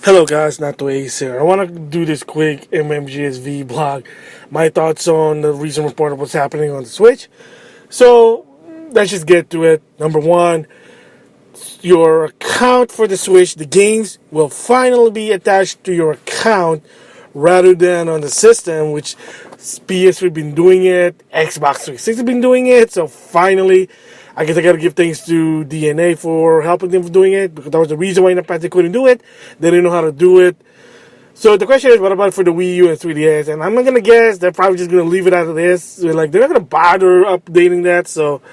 Hello guys, NautoAisDx here. I want to do this quick MmGS vlog. My thoughts on the recent report of what's happening on the Switch. So, let's just get to it. Number one, your account for the Switch, the games will finally be attached to your account rather than on the system, which PS3 been doing it, Xbox 360 been doing it. So finally, I guess I gotta give thanks to DNA for helping them for doing it, because that was the reason why in the past they couldn't do it. They didn't know how to do it. So the question is, what about for the Wii U and 3DS? And I'm not gonna guess they're probably just gonna leave it as it is. They're not gonna bother updating that. So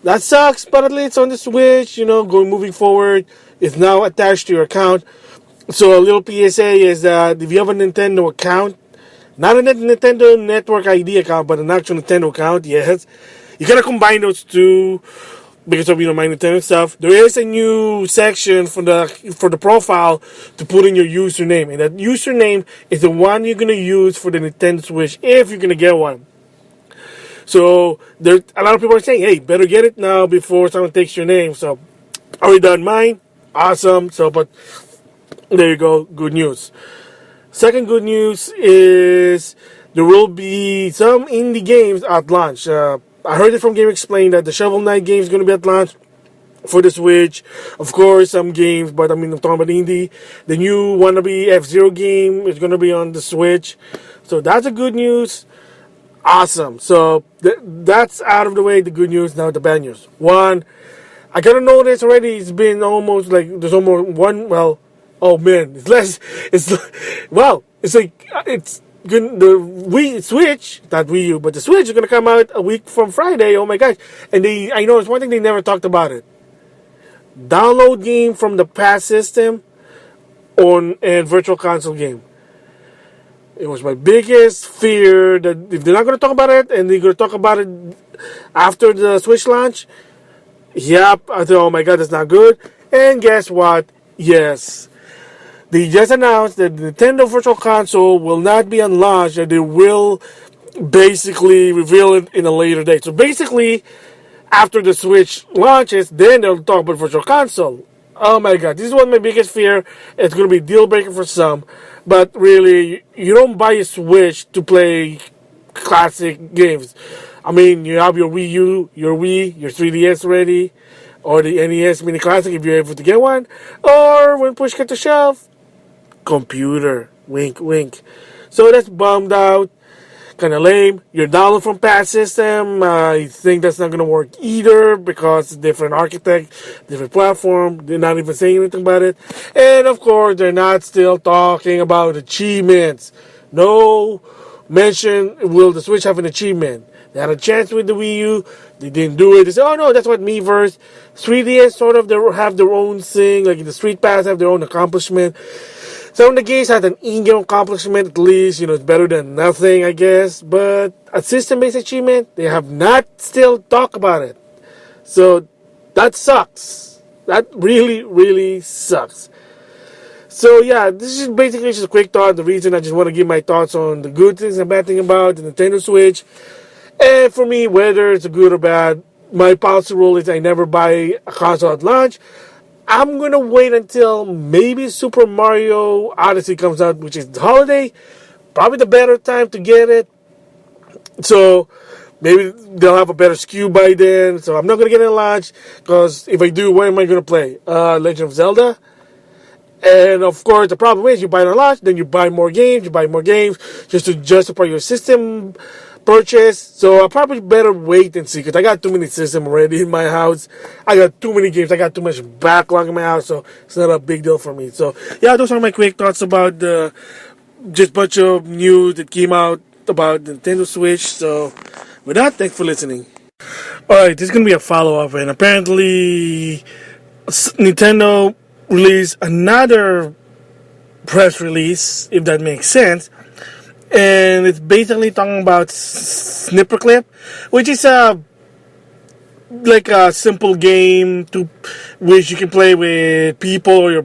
that sucks, but at least on the Switch, moving forward, it's now attached to your account. So a little PSA is that if you have a Nintendo account, not a Nintendo Network ID account, but an actual Nintendo account, yes, you gotta combine those two because of my Nintendo stuff. There is a new section for the profile to put in your username, and that username is the one you're gonna use for the Nintendo Switch if you're gonna get one. So there, a lot of people are saying, "Hey, better get it now before someone takes your name." So already done mine, awesome. So, but there you go, good news. Second good news is there will be some indie games at launch. I heard it from Game Explain that the Shovel Knight game is going to be at launch for the Switch. Of course, some games, but I'm talking about indie. The new wannabe F-Zero game is going to be on the Switch. So that's a good news. Awesome. So that's out of the way, the good news. Now the bad news. One, I gotta know this already. It's been almost like, there's almost one, well, oh man, it's less, it's good. The Wii Switch, not Wii U, but the Switch is gonna come out a week from Friday. Oh my gosh. And I know it's one thing they never talked about it. Download game from the past system and virtual console game. It was my biggest fear that if they're not gonna talk about it and they're gonna talk about it after the Switch launch, yep, I thought, oh my god, that's not good. And guess what? Yes. They just announced that the Nintendo Virtual Console will not be unlaunched, and they will basically reveal it in a later date. So basically, after the Switch launches, then they'll talk about Virtual Console. Oh my god, this is one of my biggest fear. It's going to be a deal breaker for some. But really, you don't buy a Switch to play classic games. I mean, you have your Wii U, your Wii, your 3DS ready, or the NES Mini Classic if you're able to get one. Or when push comes to shove, computer. Wink, wink. So that's bummed out. Kind of lame. Your download from past system, I think that's not going to work either because it's different architect, different platform. They're not even saying anything about it. And of course, they're not still talking about achievements. No mention will the Switch have an achievement. They had a chance with the Wii U. They didn't do it. They said, oh no, that's what Miiverse. 3DS sort of have their own thing. Like the Street Pass have their own accomplishment. Some of the games had an in-game accomplishment, at least, it's better than nothing, I guess. But a system-based achievement, they have not still talked about it. So that sucks. That really, really sucks. So yeah, this is basically just a quick thought. The reason I just want to give my thoughts on the good things and bad things about the Nintendo Switch. And for me, whether it's good or bad, my policy rule is I never buy a console at launch. I'm going to wait until maybe Super Mario Odyssey comes out, which is the holiday. Probably the better time to get it. So maybe they'll have a better SKU by then. So I'm not going to get it at launch, because if I do, what am I going to play? Legend of Zelda? And of course, the problem is you buy it at launch, then you buy more games, just to justify your system purchase. So I probably better wait and see, because I got too many systems already in my house. I got too many games. I got too much backlog in my house, so it's not a big deal for me. So yeah, those are my quick thoughts about the just bunch of news that came out about the Nintendo Switch. So with that, thanks for listening. Alright, this is going to be a follow-up, and apparently Nintendo released another press release, if that makes sense. And it's basically talking about Snipple Clip, which is like a simple game which you can play with people or your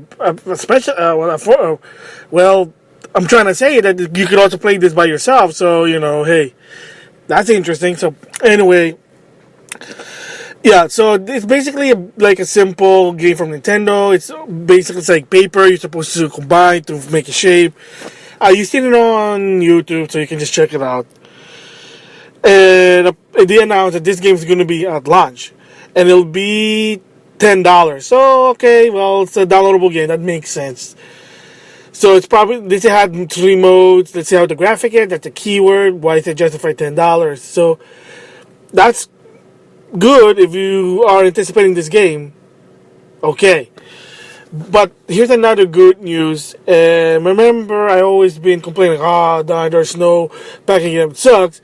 well, I'm trying to say that you could also play this by yourself. So hey, that's interesting. So anyway, Yeah, so it's basically like a simple game from Nintendo. It's like paper you're supposed to combine to make a shape. You've seen it on YouTube, so you can just check it out. And they announced that this game is going to be at launch, and it'll be $10. So okay, well, it's a downloadable game. That makes sense. So it's probably they had 3 modes. Let's see how the graphic is. That's a keyword. Why is it justified $10? So that's good if you are anticipating this game. Okay. But here's another good news. Remember, I always been complaining, there's no packaging game, it sucks.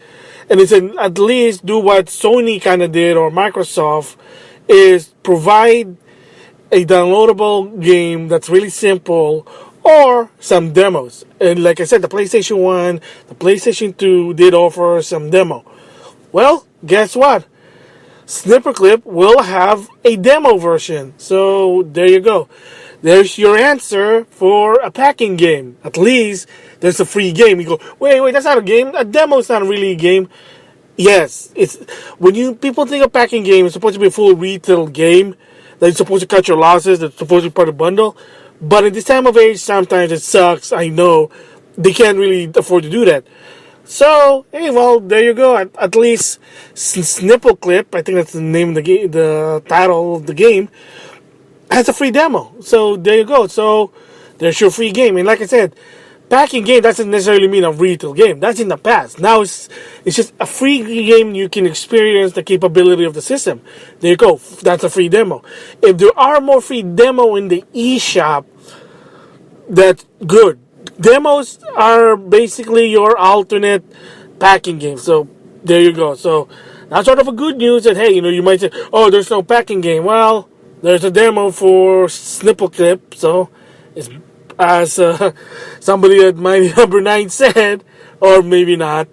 And it's at least do what Sony kind of did, or Microsoft, is provide a downloadable game that's really simple, or some demos. And like I said, the PlayStation 1, the PlayStation 2 did offer some demo. Well, guess what? Snipple Clip will have a demo version. So there you go. There's your answer for a packing game. At least there's a free game. You go, wait, that's not a game. A demo is not really a game. Yes, it's when people think of packing game, it's supposed to be a full retail game that you're supposed to cut your losses. That's supposed to be part of the bundle. But in this time of age, sometimes it sucks. I know they can't really afford to do that. So, hey, well, there you go. At least Snipple Clip, I think that's the name of the game, the title of the game, has a free demo. So there you go. So there's your free game. And like I said, packing game doesn't necessarily mean a retail game. That's in the past. Now it's just a free game. You can experience the capability of the system. There you go. That's a free demo. If there are more free demo in the eShop, that's good. Demos are basically your alternate packing game. So there you go. So that's sort of a good news that, hey, you might say, oh, there's no packing game. Well, there's a demo for Snipple Clip. So it's as somebody at Mighty Number 9 said, or maybe not.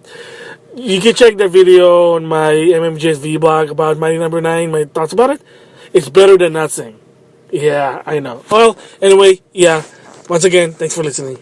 You can check the video on my MmGS vlog about Mighty Number 9, my thoughts about it. It's better than nothing. Yeah, I know. Well, anyway, yeah. Once again, thanks for listening.